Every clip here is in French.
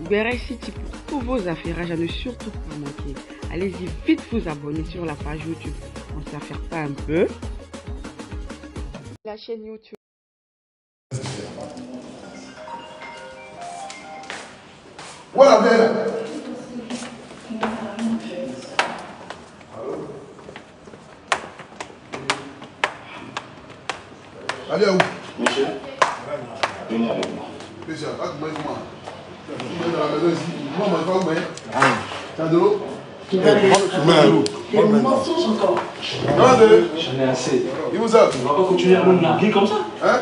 Guéret City pour tous vos affairages à ne surtout pas manquer. Allez-y vite vous abonner sur la page YouTube. On s'affaire pas un peu. La chaîne YouTube. Voilà, bien. Allez, où? Monsieur, venez avec moi. Monsieur, comment est-ce que vous êtes dans la maison ici? Moi, je ne sais pas. Tu as de l'eau? Tu veux de l'eau? Des mensonges encore. Non, j'en ai assez. Il vous a? On va pas continuer à me narguer comme ça. Hein?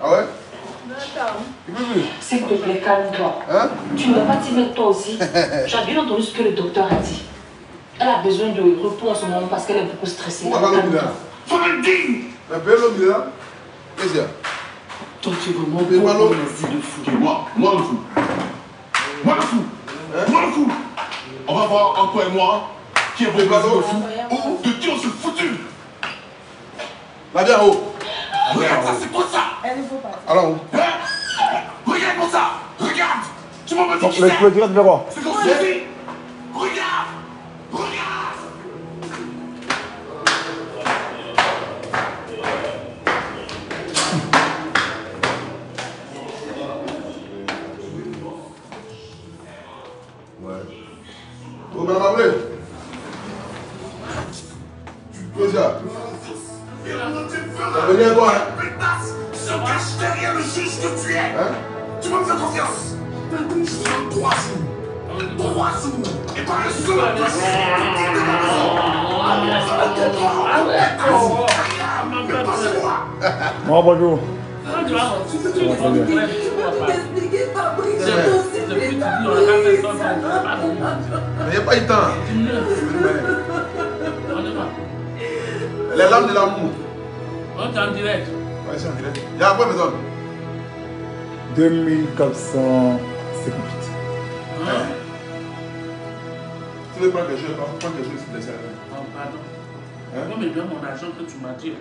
Ah ouais? S'il te plaît, calme-toi. Hein? Tu ne vas pas t'y mettre toi aussi. Tu as bien entendu ce que le docteur a dit. Elle a besoin de repos en ce moment parce qu'elle est beaucoup stressée. Pourquoi pas l'hôpital? Faut le dire! Mais paye l'hôpital? Qu'est-ce qu'il y a? Toi, tu es vraiment bon de fou. Moi le fou. Moi le fou. Moi le fou. On va voir encore et moi qui est bon de fou ou de qui on se foutu. La bien haut. Regarde ça, c'est quoi ça? Alors où? Regarde-moi ça. Regarde. Tu m'as dit qui Le c'est? direct de quoi? C'est comme ça. Regarde. Regarde. Vous m'en rappelez? Qu'est-ce qu'il y a? T'as venu à toi, hein? Se cache derrière le juge que tu es. Hein? Tu peux me faire confiance. 3 jours. 3 jours. Et par le seul Bon, bonjour. Il n'y a pas eu de temps. Les lames de l'amour. On est en direct. Ouais, c'est en direct. Il y a quoi, maison? 2458. Tu veux prendre quelque chose, prends quelque chose, s'il te plaît. Oh, pardon. Hein? Comme il donne mon argent que tu m'as dit.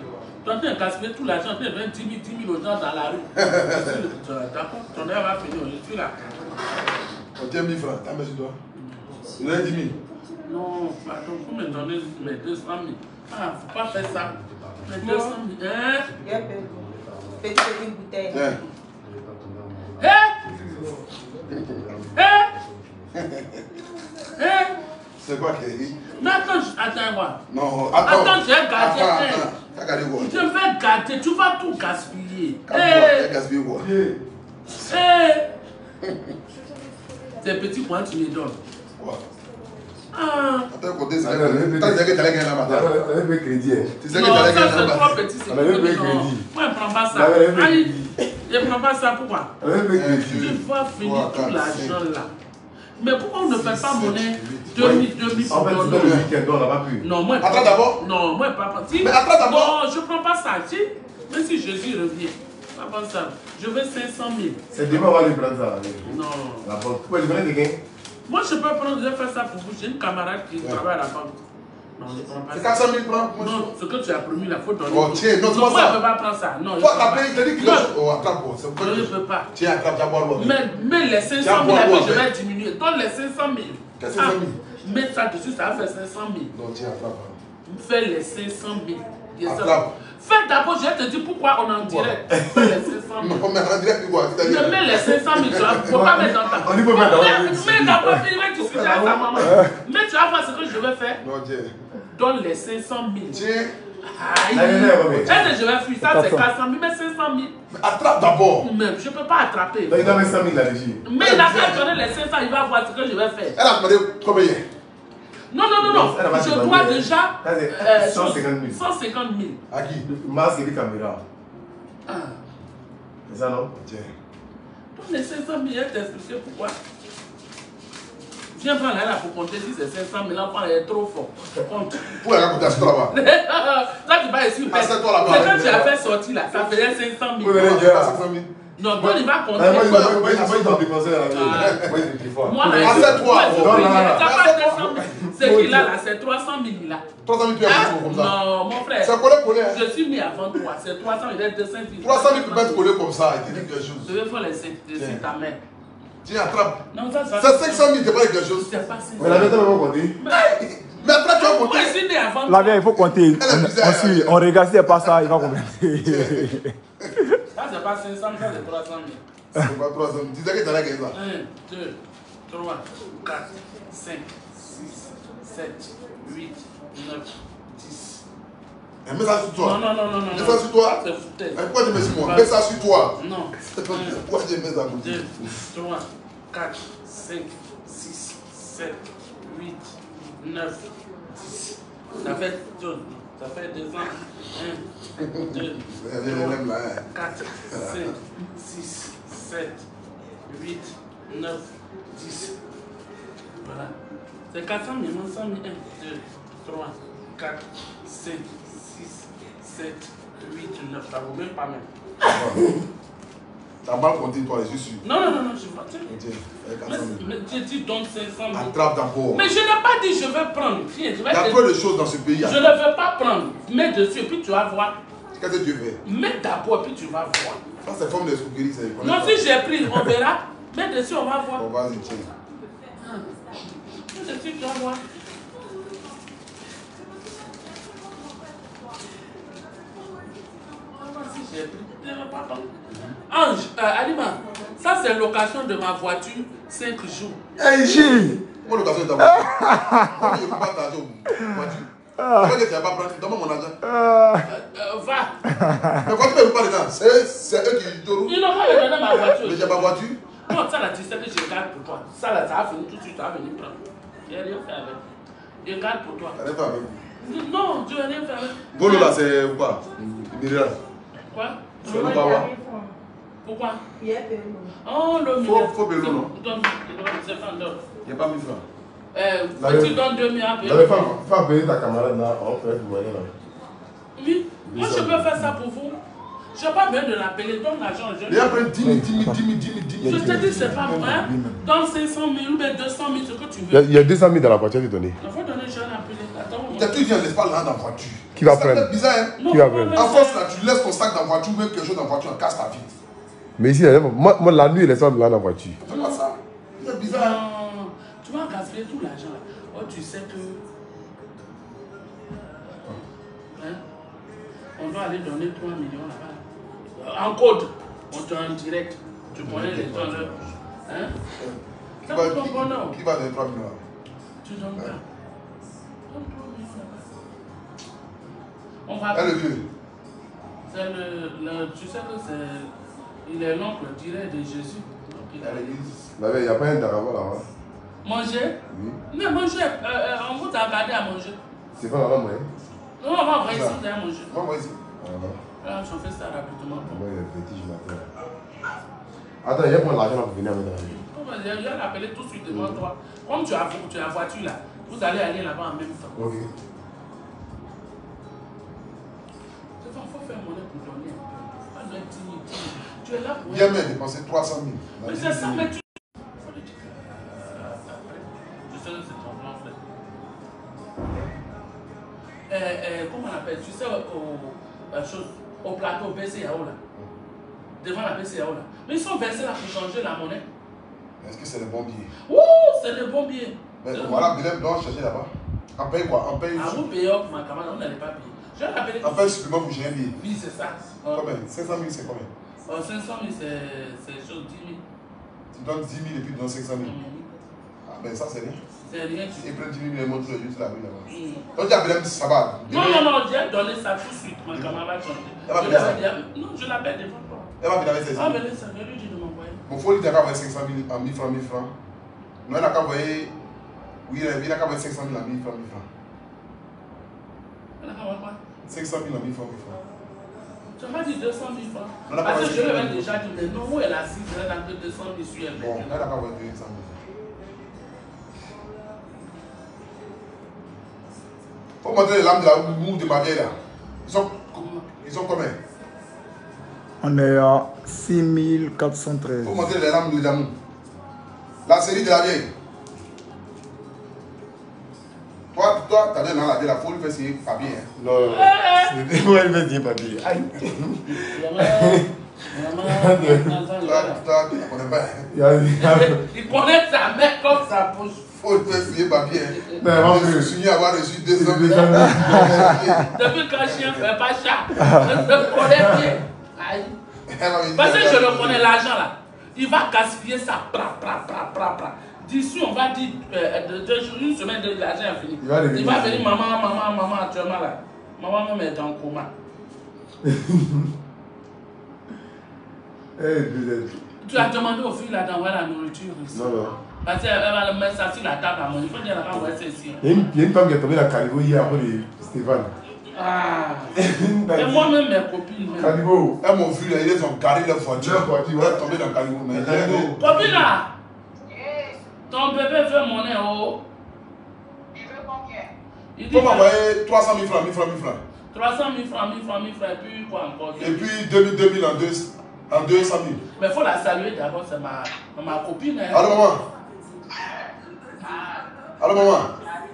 Tu as gaspillé tout l'argent, tu as donné 10 000 aux gens dans la rue. D'accord, ton heure va finir, je suis là. On tient 1000 francs, t'as mis sur toi. Il y a 10 000. Non, pardon, vous me donnez mes 200 000. Ah, faut pas faire ça. Mes 200 000. Hein? Petite bouteille. Tiens. C'est quoi qui est? Mais attends, moi. Non, Attends, j'ai gardé. Attends, t'as gardé quoi? Je vais garder, tu vas tout gaspiller. T'as gaspillé quoi? Ces petits points, tu les donnes. Quoi? Ah. Attends, côté, c'est que tu allais gagner la matin. On avait crédit. Tu sais que tu allais gagner la C'est matin. trop petit, c'est On avait payé non. crédit. Moi, je ne prends pas ça. Aïe, je ne prends pas ça, pourquoi? On avait payé crédit. Tu vas finir tout l'argent là. Mais pourquoi on ne fait pas monnaie 2000 En fait, c'est dans le week-end, on n'a pas pu. Non, moi, Attends d'abord. Non, moi, pas parti. Mais attends d'abord. Non, je ne prends pas ça. Si, même si Jésus revient, pas ça. Je veux 500 000. C'est demain, on va lui prendre ça. Non. La banque. Tu peux lui donner quelqu'un? Moi, je peux prendre, je vais faire ça pour vous. J'ai une camarade qui travaille à la banque. Non, je ne prends pas C'est ça. 400 000 francs. Non, ce que tu as promis, il faut donner. Oh, tiens, non, c'est pas moi, ça. je ne peux pas prendre ça. Non, je Toi, peux t'as pas. payé, t'as dit que Non. Oh, attrape, bon, c'est Je ne peux pas. Tiens, attrape, t'as boire l'eau. Mais les 500 000, après, je vais diminuer. Donne les 500 000. Qu'est-ce que 500 000? Mets ça dessus, ça va faire 500 000. Non, tiens, attrape. Fais les 500 000. Attrape. Fais d'abord, je te dis pourquoi on est en direct. Fais les 500 000. Non, mais en direct, quoi? Je mets les 500 000, tu ne faut pas mettre dans ta. On y peut mettre dans la Mais d'abord, il va discuter avec ta maman. Mais tu vas voir ce que je vais faire. Non, tiens. Donne les 500 000. Tiens. Aïe. Est-ce que je vais fuir? Ça, c'est 400 000, mais 500 000. Mais attrape d'abord. Même, je ne peux pas attraper. Il a mis 100 000 là-dessus. Mais il a qu'à donner les 500, il va voir ce que je vais faire. Elle a demandé combien? Non. Je dois déjà 150 000. 150 000. À qui? Masque et des caméras. Ah. C'est ça, non? Tiens. Donne les 500 000, elle t'expliquer pourquoi. Viens prendre là pour compter si c'est 500 000, l'enfant est trop fort. Compte. Pour la raconter, assieds-toi là-bas. Là, tu vas ici. Assieds-toi là-bas. C'est quand tu as fait sortir là, ça faisait 500 000. Oui, mais- 500 000. Non, toi, il va compter. Moi, ils ont dépensé la vie. Moi, ils étaient forts. Moi, là, Assieds-toi. t'as pas 500 000. C'est qui là, c'est 300 000 là. 300 000, tu as fait comme ça. Non, mon frère. C'est collé. Je suis né avant toi. C'est 300 000, il est 200 000. 300 000 peut pas être collé comme ça. Il te dit quelque chose. Je vais faire les signes ta mère. Tiens, attrape. Non, ça C'est 500 000, t'es pas quelque chose. C'est pas 500 000. Mais la vieille, tu vas compter. Mais après, tu vas Moi, compter. je suis né avant. La vieille, il faut compter. On regarde si elle passe ça, il va compter. Ça, c'est pas 500 000, ça, c'est 300 000. C'est pas 300 000. Tu disais que t'en as gagné ça. 1, 2, 3, 4, 5, 6, 7, 8, 9, 10. Mets ça sur toi. Non. Mets ça sur toi. C'est foutaise. Pourquoi tu mets sur moi? Mets ça sur toi. Non. Pourquoi tu mets ça pour 2, 3, 4, 5, 6, 7, 8, 9, 10. Ça fait 200. 1, 2, 3, 4, 5, 6, 7, 8, 9, 10. Voilà. C'est 400 000, 100 000. 1, 2, 3, 4, 5, 6, 7, 8, 9. Ça vaut même pas même. T'as mal compté, toi, je suis sûr. Non, je ne vois pas. Mais tu donnes 500 000. Attrape d'abord. Mais je n'ai pas dit je vais prendre. Tiens, Il y a peu de choses dans ce pays. Je ne veux pas prendre. Mets dessus et puis tu vas voir. Qu'est-ce que tu veux? Mets d'abord et puis tu vas voir. Ça, c'est forme d'escroquerie. Non, si j'ai pris, on verra. Mets dessus, on va voir. Bon, vas-y, tiens. Mets dessus, tu vas voir. Si j'ai pris, je ne veux pas prendre. Ange, Alima, ça c'est location de ma voiture 5 jours. Hey, J! Moi, l'occasion de ta voiture. Moi, je ne peux pas t'argent aux voitures. Pourquoi tu n'as pas pris? Donne-moi mon argent. Va. Mais quand tu ne veux pas dedans, c'est eux qui te roulent. Ils n'ont pas me donné ma voiture. Mais j'ai ma voiture. Non, ça là, tu sais que je garde pour toi. Ça là, ça va finir tout de suite, tu vas venir prendre. Je n'ai rien fait avec. Je garde pour toi. T'as rien fait avec. Non, tu n'as rien fait avec. Golo là, c'est quoi? Miriam. Quoi? C'est le Bawa. Pourquoi? Il y a payé. Oh, le Faut payer, non? Donne, c'est pas d'or. Il n'y a pas 1000 francs. Tu donnes 2000 à payer. Fais payer ta camarade là, on fait du moyen là. Oui, moi je peux faire ça pour vous. Je n'ai pas besoin de l'appeler, donne l'argent. Mais après 10 000. Je te dis, c'est pas vrai. Donne 500 000 ou bien 200 000, ce que tu veux. Il y a 200 000 dans la voiture, tu donnes. Il faut donner, je vais l'appeler. Attends, T'as tout dit, laisse pas l'argent dans la voiture. Qui va C'est prendre? bizarre, hein? non, Qui va non, prendre? mais En c'est- force, là, tu laisses ton sac dans la voiture ou même quelque chose dans la voiture, on casse ta vie. Mais ici, moi la nuit, les sommes là dans la voiture. C'est pas ça. C'est bizarre, hein? Non, tu vas gaspiller tout l'argent là. Oh, tu sais que. Hein? On doit aller donner 3 millions là-bas. En code. On te en direct. Tu connais les gens là. Hein? Qui Ça va vaut ton bonheur. donner 3 millions? Tu donnes pas. Donne 3 millions là-bas. On va. Elle le vieux. C'est tu sais que c'est. Il est l'oncle direct de Jésus. Donc, il a- Il n'y a pas un Darabo là-bas. Manger? Oui. Mais manger, on vous a regardé à manger. C'est pas dans la moyenne. Non, on va voir ici, on va manger. Moi, ici. Là, je fais ça rapidement. Moi, il est petit, je m'attends. Attends, il y a pour l'argent là pour venir mettre la vie. Je vais l'appeler tout de suite devant toi. Comme tu as la voiture là, vous allez aller là-bas en même temps. Ok. Il faut faire monnaie pour donner un peu. Pas de timide. Tu es là pour. Bien, mais dépenser 300 000. Mais c'est ça, mais tu. Je sais que c'est ton plan, frère. Comment on appelle? Tu sais, au plateau BCAO là. Devant la BCAO là. Mais ils sont versés là pour changer la monnaie. Est-ce que c'est le bon billet? Ouh, c'est le bon billet. Mais voilà, Bilem doit chercher là-bas. On paye quoi? On paye. À vous payer up, ma camarade, on n'allait pas payer. Je vais l'appeler. On paye supplément pour gérer un billet. Oui, c'est ça. Combien? 500 000, c'est combien? 500 000, c'est chose 10 000. Tu donnes 10 000 et puis tu donnes 500 000. Ah, ben ça, c'est rien. C'est rien. Ils prennent 10 000 et ils montent tous les jours sur la rue là-bas. Mm. Donc, il y a Bilem, ça va. Non, j'ai donné ça tout de suite, ma camarade. Elle va Je venir vais ça. dire, non, je l'appelle devant toi. Elle va venir avec 500 Ah, 000. mais ça, je lui dis de m'envoyer. Bon, faut lui dire qu'à envoyer 500 000 en 1000 francs, 1000 francs. Non, il n'a qu'à envoyer. Oui, il n'a qu'à envoyer 500 000 en 1000 francs, 1000 francs. Elle a envoyé quoi? 500 000 en 1000 francs, 1000 francs. Tu m'as dit 200 000 francs. On a pas Parce que reçu je lui le ai même. déjà dit, mais non, où elle a 6, elle a que 200 000 sur elle. Bon, elle n'a qu'à envoyer 200 000. Faut montrer les lames de la mou de ma vieille là. Ils sont combien? On est à 6413. Faut montrer les lames de la mou. La série de la vieille. Toi, t'as donné dans la vieille, il faut lui faire signer papier. Hein. Non, moi, il veut dire papier. Aïe. Toi, tu ne connais pas. Il connaît sa mère comme sa bouche. Faut te fier papier. Je suis signé avoir reçu 200 000. Depuis quand chien ne fait pas chat, je le connais bien. Aïe. Parce que je le connais, l'argent là. Il va gaspiller ça. D'ici, on va dire 2 jours, une semaine, l'argent est fini. Il va venir, maman, actuellement là. Maman même est en coma. Tu as demandé aux filles là d'envoyer la nourriture ici. Non. Parce qu'elle va mettre ça sur la table à manger. Il faut dire qu'elle va envoyer ça ici. Il y a une femme qui est tombée dans Calibo hier après Stéphane. Ah. Et moi-même, mes copines. Calibo. Elles m'ont vu, ils ont garé leur voiture. Elle est tombée dans Calibo. Copine là, ton bébé veut mon nez haut. Il veut combien? Il faut m'envoyer 300 000 francs, 1000 francs. 300 000 francs, et puis quoi encore? Et puis 2000 en 200 000. Mais il faut la saluer d'abord, c'est ma copine. Hein. Allô maman? Allô maman?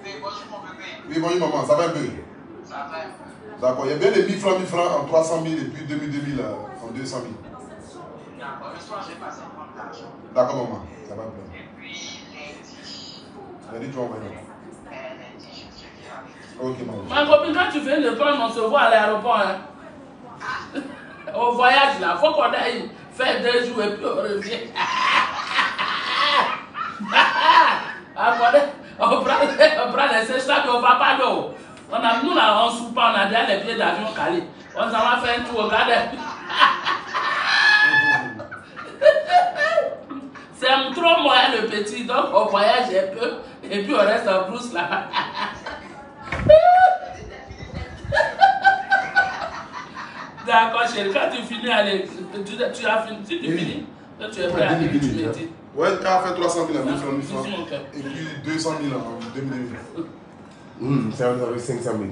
Oui, bonjour mon bébé. Oui, bonjour maman, ça va un peu? Ça va un peu. D'accord, il y a bien les 1000 francs en 300 000 et puis 2000 en 200 000. D'accord, le soir j'ai passé prendre l'argent. D'accord maman, ça va bien. Et puis lundi. Lundi tu vas envoyer. Lundi, je viens avec. Ok maman. Ma copine, quand tu viens de prendre, on se voit à l'aéroport. Hein. Au voyage là, il faut qu'on aille faire 2 jours et puis on revient. On prend les sèches-là, mais on ne va pas d'eau. Nous là, on ne soupe pas, on a déjà les pieds d'avion calés. On s'en va faire un tour, regardez. C'est trop moyen le petit, donc on voyage un peu et puis on reste en brousse là. D'accord chérie, quand tu finis, allez, tu as fini, si tu finis, là tu es prêt à dire, tu me dis. Ouais, tu as fait 300 000 en 1000 francs. Et puis 200 000 en 2000. Ça va avec 500 000.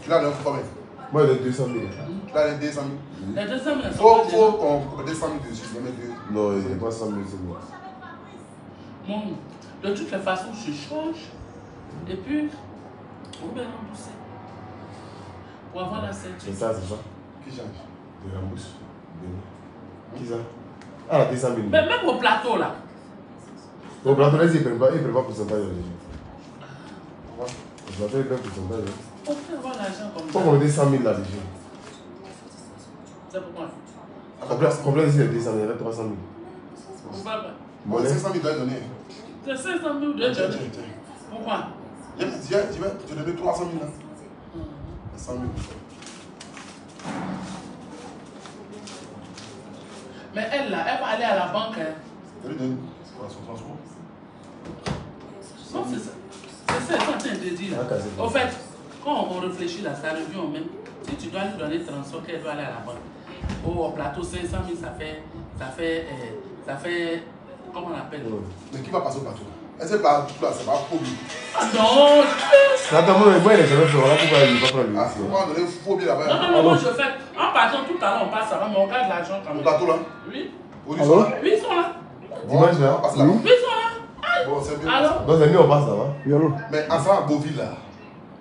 Tu l'as donné combien? Moi, j'ai 200 000. Tu l'as donné 200 000. Les 200 000 Faut qu'on descende 100 000 dessus. Non, il n'y a pas 100 000, c'est bon. Bon, de toutes les façons, je change. Et puis, on va rembourser. Pour avoir la ceinture. C'est ça. Qui change? Je rembourse. Qui ça? Ah, 200 000. Mais même au plateau là. Au plateau, là, il ne prend pas pourcentage. Au plateau, il prend pourcentage. On peut avoir l'argent comme ça. Faut qu'on mette 100 000 là-dessus. C'est pourquoi? Complet ici, il y a 200 000, il y a 300 000. Pourquoi? Bon, 500 000 doit donner. C'est 500 000 de donner. Pourquoi? Tu vas donner 300 000 là. 100 000. Mais elle là, elle va aller à la banque. Hein. Tu lui donnes son transport. Non, c'est ça. C'est ça, c'est en train de dire. Au fait, quand on réfléchit là, ça revient au même. Si tu dois lui donner transport, qu'elle doit aller à la banque. Au plateau, 500 000, ça fait, comment on appelle? Mais qui va passer au plateau? Est-ce que là, c'est pas pour lui? Ah non! Attends, moi, il est jamais fait. Voilà pourquoi il ne va pas prendre lui. Ah, c'est moi, donner faux bien là-bas. Non, moi je fais. En partant tout à l'heure, on passe avant, mais on garde l'argent quand même. Au plateau là? Oui. Où ils sont là? Oui, ils sont là. Dimanche là? On passe là-bas. Oui, ils sont là. Bon, c'est bien. Alors? Donc, c'est mieux, on passe là-bas. Mais ensemble à Beauville là.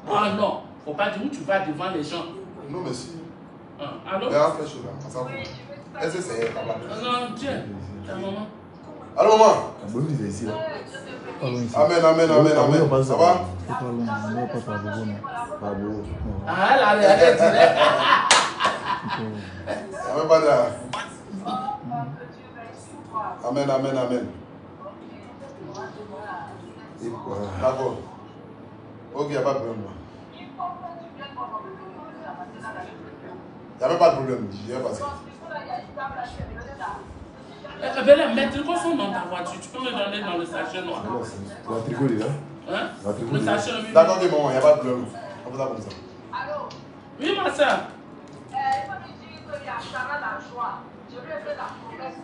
Ah non, faut pas dire où tu vas devant les gens. Non, merci. Allô? Mais on fait chaud là. Ensemble. Est-ce que c'est là? Non, tiens, ta maman. Allô, maman? Beauville, c'est ici là. Amen. Ça va? Ah, elle a direct. Amen, Bada. Amen. D'accord. Ok, il n'y a pas de problème. Il n'y avait pas de problème. Je vais passer. Venez, mets le coffre dans ta voiture. Tu peux me donner dans le sachet noir. La tricot là. Hein? La tricot Le sachet noir. D'accord, ok, maman, il n'y a pas de problème. On fait ça comme ça. Allô? Oui, ma soeur. Il faut lui dire qu'il y a Sarah la joie. Je lui ai fait la promesse.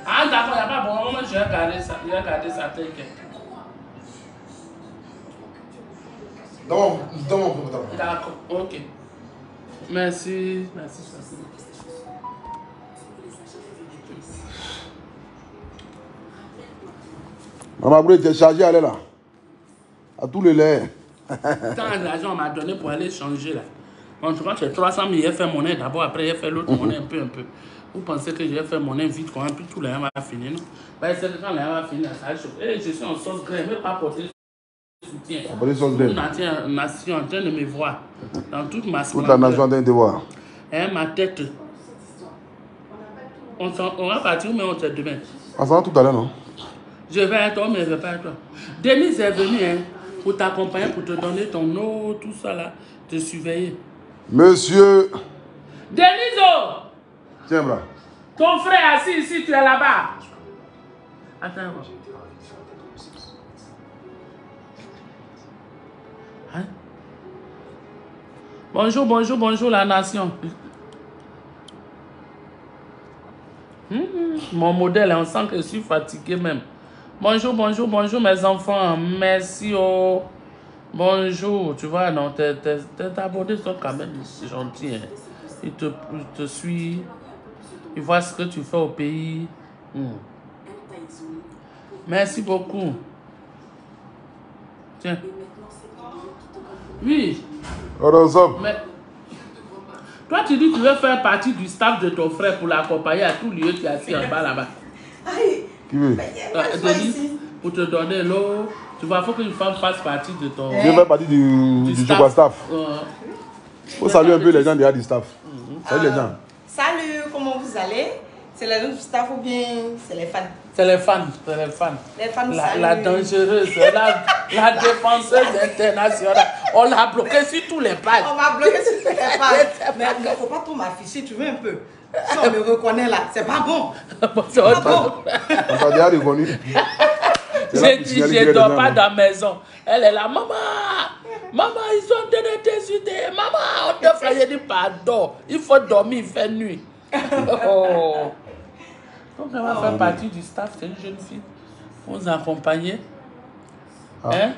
Ah, d'accord, il n'y a pas bon. Moi, je vais garder ça. Je vais garder ça tel quel. Dans mon compte. D'accord, ok. Merci. Maman Bré, tu es chargé à aller là. À tous les laits. Tant d'argent on m'a donné pour aller changer là. En tout cas, c'est 300 000, j'ai fait monnaie d'abord, après j'ai fait l'autre monnaie un peu. Vous pensez que j'ai fait monnaie vite, quand puis tout le monde va finir, non? Ben, c'est que quand le va finir, ça va chauffer. Et je suis en sauce graine, je ne vais pas porter soutien. Toute nation en train de me voir. Dans toute ma Toute la nation en train de te voir. Et ma tête. On va partir, mais on se demain. On s'en va tout à l'heure, non? Je vais à toi, mais je ne vais pas à toi. Denise est venue hein, pour t'accompagner, pour te donner ton eau, tout ça là, te surveiller. Monsieur. Denise! Tiens, bras. Ton frère est assis ici, tu es là-bas. Attends. Hein? Bonjour, bonjour, bonjour la nation. Mon modèle, on sent que je suis fatigué même. Bonjour, bonjour, bonjour mes enfants. Merci. Oh. Bonjour. Tu vois, non, tes abonnés sont quand même gentils. Hein. Ils te suivent. Ils voient ce que tu fais au pays. Merci beaucoup. Tiens. Oui. Mais toi, tu dis que tu veux faire partie du staff de ton frère pour l'accompagner à tout lieu qui est assis en bas là-bas. Qui veut? Denis, pour te donner l'eau, tu vois, il faut qu'une femme fasse partie de ton... Je vais faire partie du staff. Faut saluer un peu les gens déjà du staff. Salut les gens. Salut, comment vous allez? C'est les gens du staff ou bien c'est les fans? C'est les fans, c'est les fans. Les fans, la dangereuse, la défenseuse internationale. On l'a bloqué sur tous les pages. On m'a bloqué sur tous les pages. Mais il ne faut pas trop m'afficher, tu veux un peu. Si on me reconnaît là, c'est pas bon. C'est pas bon. On t'a déjà reconnu. Je ne dors pas dans la maison. Elle est là, maman. Maman, ils ont donné tes idées. Maman, on te fait dire pardon. Il faut dormir, il fait nuit. Oh. Donc, elle va faire partie du staff, c'est une jeune fille. Vous accompagner. Hein?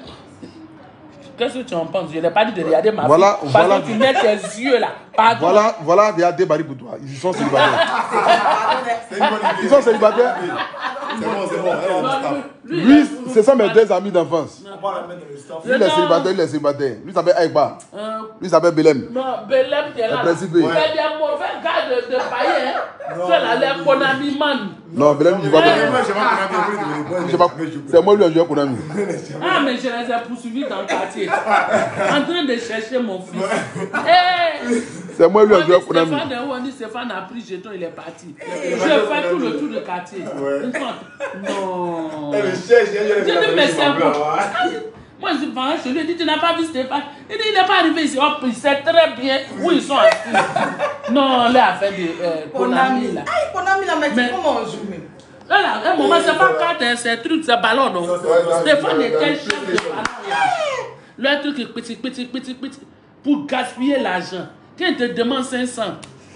Qu'est-ce que tu en penses? Je n'ai pas dit de regarder ma fille. Parce que tu mets tes yeux là. Pardon. Voilà, il y a des barils pour toi. Ils sont célibataires. Ils sont célibataires. C'est bon. Lui, ce sont mes deux amis d'enfance. Lui, il est célibataire, Lui, s'appelle Aïba. Lui, s'appelle Belem. Non, Belem, tu es là. C'est des mauvais gars de païens. Tu es là, les Konami man. Non, Belem, je ne sais pas. C'est moi, lui, un joueur Konami. Ah, mais je les ai poursuivis dans le quartier. En train de chercher mon fils. C'est moi, lui, un joueur Konami. Stéphane a pris jeton, il est parti. Je fais tout le tour du quartier. Non. Je dis, mais c'est bon. Moi, je pense chez lui, il dit, tu n'as pas vu Stéphane. Il dit, il n'est pas arrivé ici. Il sait très bien où ils sont assis. Non, on a fait des Konami là. Ah, Konami là, mais comment on joue même? Là, un moment, c'est pas carte, c'est truc, c'est ballon, non? Stéphane était chef de ballon. Le truc est petit. Pour gaspiller l'argent. Quand il te demande 500,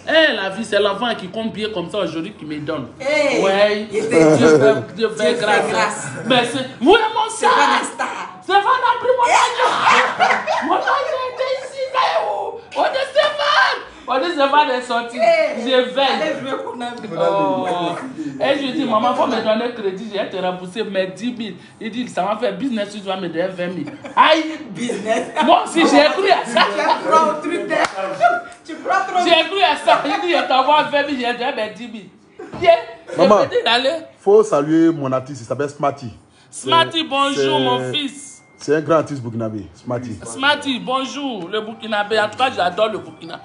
la vie, c'est l'enfant qui compte bien comme ça aujourd'hui qui me donne. Ouais, Dieu fait grâce. Mais c'est. Oui, mon soeur! Stéphane a pris mon argent! Mon argent était ici, mais où? On est Stéphane! On dit Stéphane est sorti. Je veille. Et je dis, maman, il faut me donner crédit, je vais te rembourser mes 10 000. Il dit, ça va faire business, tu dois me donner 20 000. Aïe! Business? Moi aussi, j'ai cru à ça. J'ai cru à ça. Il dit, je t'envoie 20 000, j'ai donné mes 10 000. Maman, il faut saluer mon artiste, il s'appelle Smarty. Smarty, bonjour mon fils. C'est un grand artiste burkinabé, Smarty. Smarty, bonjour, le Burkinabé. En tout cas, j'adore le Burkina.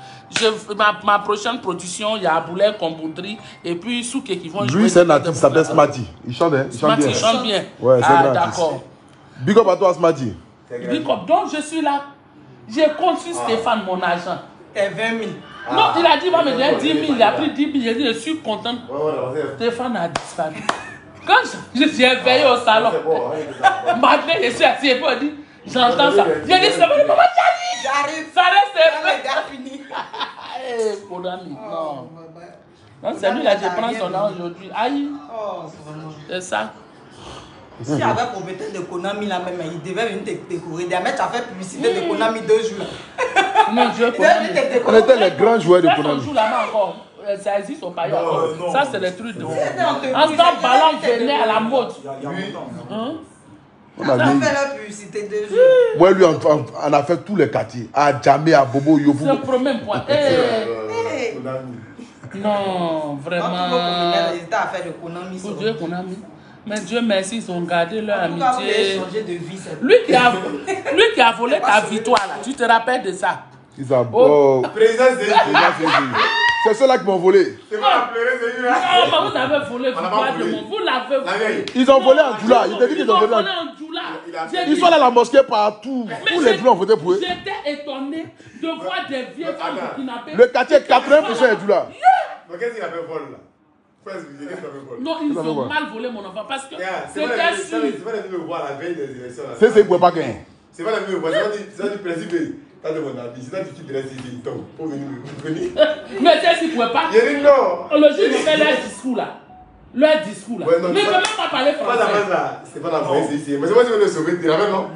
Ma prochaine production, il y a Aboulin Komboundri et puis Souké qui vont jouer. Lui, c'est un artiste, il s'appelle Smarty. Il chante bien. Smarty, il chante bien. Ouais, c'est un grand artiste. D'accord. Big up à toi, Smarty. Big up. Donc, je suis là. J'ai conçu Stéphane, mon agent. T'es 20 000. Non, il a dit, il va me donner 10 000. Il a pris 10 000. J'ai dit, je suis content. Stéphane a disparu. Quand je suis éveillé au salon, malgré je suis assis et puis on dit, j'entends ça. J'ai dit, c'est bon, maman, j'arrive. Ça reste fini. Mon ami, non. Non, c'est lui là, je prends son nom aujourd'hui. Aïe. C'est ça. Si avec compétence de Konami là même, il devait venir te découvrir. Demain, tu as fait publicité de Konami 2 jours. Non, je Konami. On était les grands joueurs de Konami. On joue là-bas encore. Ça existe au pays encore. Ça, c'est le truc de. En ce temps, ballon venait à la mode. On a fait vieilli. la publicité de jour. Moi, lui, on a fait tous les quartiers. À Djamé, à Bobo, Yobo. C'est le premier point. Non, vraiment. Ils à faire le Konami. Pour Dieu qu'on a mis. Mais Dieu merci, ils ont gardé leur En tout cas, vous avez amitié. changé de vie. Lui qui a volé ta victoire, là, tu te rappelles de ça? Ils ont... Oh. C'est ceux-là qui m'ont volé. C'est pas la pleurer, c'est lui. Non, mais vous avez volé victoire de mon. Vous l'avez volé. Ils ont volé en Djoula. Ils te disent qu'ils ont volé en Djoula. Ils sont allés à la mosquée partout. Tous les Djoula ont voté pour eux. J'étais étonné de voir des vieux femmes qui n'appellent. Le quartier, 80% est Djoula. Mais qu'est-ce qu'il avait volé là? Qu'est-ce qu'il avait volé? Non, ils ont mal volé mon enfant parce que c'était sûr. C'est pas la même voix à la veille des élections. C'est ils ne pouvaient pas gagner. C'est pas la même voix. C'est du principe. T'as de mon avis. C'est là que tu te restes ici. Donc, pour venir. Mais c'est qu'ils ne pouvaient pas. Il dit non. Le jour, ils ont fait leur discours là. Leur discours là. Mais ils ne peuvent même pas parler français. C'est pas la voix ici. Mais c'est moi qui vais le sauver. Tu l'avais non?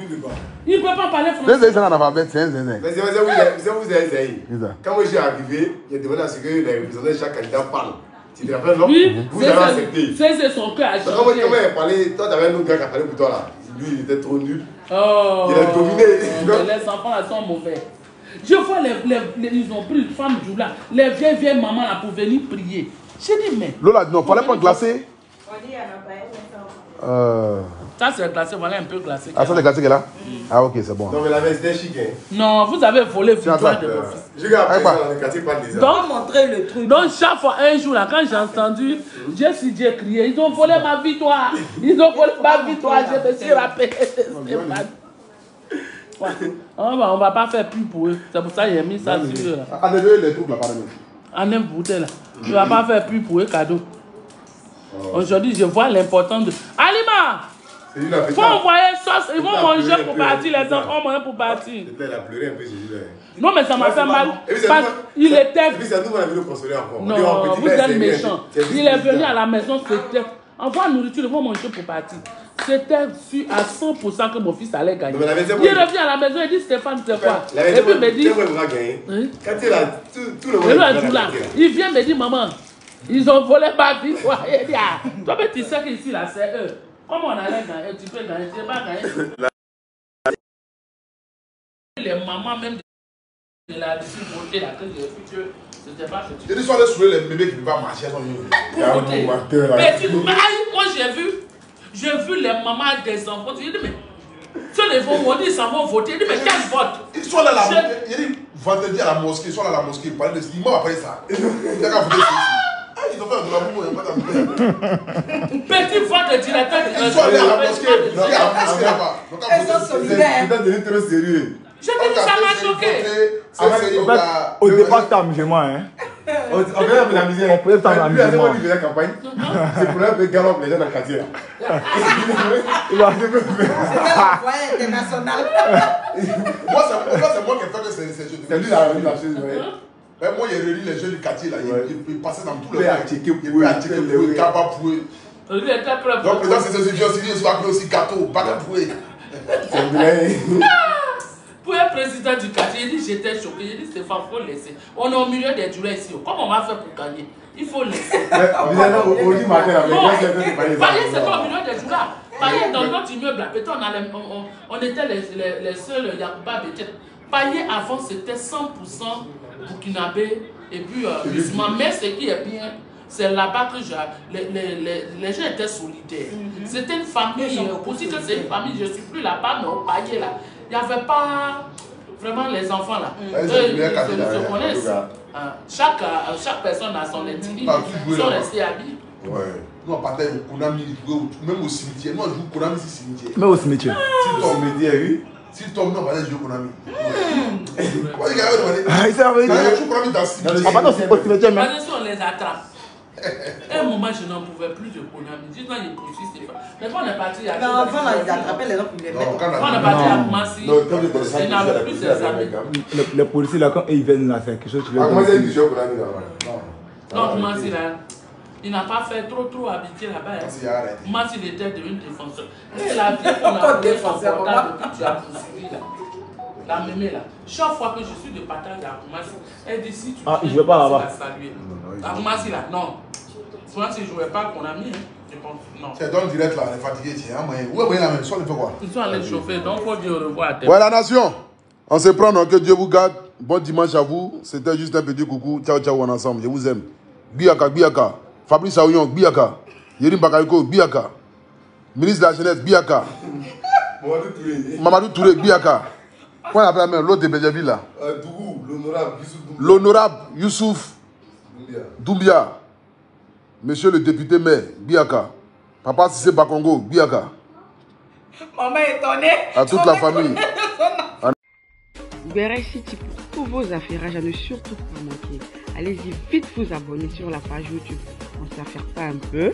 Ils ne peuvent pas parler français. C'est un analphabète, c'est un zézin. Mais c'est vous avez quand moi je suis arrivé, il a demandé à ce que les représentants de chaque candidat parlent. Tu te rappelles, non? Oui, vous avez accepté. C'est son cœur à changer. Comment il a parlé, toi tu avais un autre gars qui a parlé pour toi là. Lui il était trop nul. Oh, il a dominé. Les enfants là sont mauvais. Je vois ils ont pris une femme Djoula, les vieilles mamans là pour venir prier. J'ai dit mais. Lola dit non, fallait pas glacer. On dit à ma Ça c'est glacé, voilà un peu glacé. Ah ça c'est glacé qu'elle a? Ah ok c'est bon. Non mais la veste c'était chic hein. Non, vous avez volé victoire de mon fils. Je regarde après ça dans le quartier pas des donc montrer le truc. Donc chaque fois un jour là quand j'ai entendu j'ai crié, ils ont volé ma victoire. Ils ont volé ma victoire, je me suis rappelé. On va pas faire plus pour eux. C'est pour ça que j'ai mis ça sur eux là. Enlevez les trucs là par exemple. Enlève bouteille là. Tu vas pas faire plus pour eux cadeau. Aujourd'hui je vois l'importance de. Alima! Faut envoyer sauce, ils vont manger pour partir, les enfants vont manger pour partir. Il a pleuré un peu Jésus. Non mais ça m'a fait mal. Il était. Et puis c'est nous on a venu le consoler encore. Non, vous êtes méchant. Il est venu à la maison, c'était. Envoie la nourriture, ils vont manger pour partir. C'était sûr à 100% que mon fils allait gagner. Il revient à la maison, il dit Stéphane, c'est quoi? Et puis il me dit. Quand il a tout le monde. Il vient me dire, maman, ils ont volé ma vie. Il dit, ah, toi, tu sais qu'ici, là, c'est eux. Comment on allait gagner? Tu peux gagner, tu ne peux pas gagner. Les mamans, même de la difficulté, là, que j'ai vu, c'était pas ce tu dis, soit les soulever les bébés qui ne peuvent pas marcher. Moi, j'ai vu les mamans des enfants. Je dis, mais ceux les vont voter, ils s'en vont voter. Je dis, mais quel vote? Ils sont là à la mosquée. Il dit, vendredi à la mosquée, ils sont là à la mosquée. Ils parlent de ce qu'ils m'ont appris ça. Ils ont qu'à voter ici. Ils ont fait de la boue, ils n'ont pas d'amitié. Petit vote de directeur. Ils sont allés à la mosquée. Ils sont à la mosquée là-bas. Ils sont solidaires. C'est devenu trop sérieux. Je te dis, ça m'a choqué. Au départ, c'était amusement, hein. On peut faire la misère. On peut faire la l'amusement. misère. Il fait la campagne. C'est pour un peu galop les gens dans le quartier. C'était l'envoyé international. Moi, c'est moi qui ai fait ces jeux. C'est lui la chose. Moi, il réunit les jeux du quartier là. Il passait dans tous les Il peut acheter pour eux. Capable pour eux. Donc, président, c'est ce vieux civil, il soit aussi gâteau, bac pour eux. C'est vrai. Pour un président du quartier, il dit j'étais choqué. Il dit Stéphane, il faut laisser. On est au milieu des Djoula ici. Comment on va faire pour gagner? Il faut laisser. Au dit matin, Payet, c'est pas au milieu des Djoula. Payet, dans notre immeuble, là, peut-être on était les seuls Yacouba Bétiet. Payet, avant, c'était 100% burkinabé et puis musulman. Mais ce qui est bien, c'est là-bas que les gens étaient solidaires. C'était une famille, aussi que c'est une famille, je ne suis plus là-bas, mais au Payet, là. Il n'y avait pas vraiment les enfants là. Ils se connaissent. Chaque personne a son intimité. Ils sont restés habillés. Ouais. Nous, on partait au Konami, même au cimetière. Nous, on joue Konami au cimetière. Mais au cimetière. S'il tombe, nous, on va aller jouer Konami. Moi, je vais il s'est réveillé. aller jouer Konami dans le cimetière. Ah, pas au cimetière, mais. Si on les attrape. Un moment, je n'en pouvais plus de Konami. Dis-moi, il poursuit Stéphane. Mais quand on est parti à. Non, avant, ils attrapaient les gens pour les mettre. Quand on est parti à Koumassi, ils n'avaient plus ses amis. Les policiers, là, quand ils viennent là, c'est quelque chose que tu veux. Comment c'est que jouer Konami Non, Koumassi, là, il n'a pas fait trop habitué là-bas. Koumassi, il était devenu défenseur. C'est la vie qu'on a fait défenseur depuis que tu as poursuivi là. La mémé là. Chaque fois que je suis de partage à Koumassi, elle dit si tu je vais pas là-bas. À Koumassi là, non. Souvent, si je ne jouais pas Konami, Non. C'est dans le direct là, on est fatigué. Où est la même? Soit il fait quoi? Ils sont allés chauffer, donc il faut dire au revoir à tes. Ouais, la nation. On se prend, donc que Dieu vous garde. Bon dimanche à vous. C'était juste un petit coucou. Ciao, ciao, on est ensemble. Je vous aime. Biaka, Biaka. Fabrice Aouyon, Biaka. Yerim Bakayoko, Biaka. Ministre de la Jeunesse, Biaka. Mamadou Touré, Biaka. Comment on appelle même l'autre de Bédiaville là? L'honorable Youssouf Doumbia. Monsieur le député maire, Biaka. Papa Sissé Bakongo, Biaka. Maman est étonnée. À toute la famille. Uber City pour tous vos affaires, à ne surtout pas manquer. Allez-y vite vous abonner sur la page YouTube. On ne s'affaire pas un peu.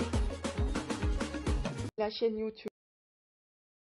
La chaîne YouTube.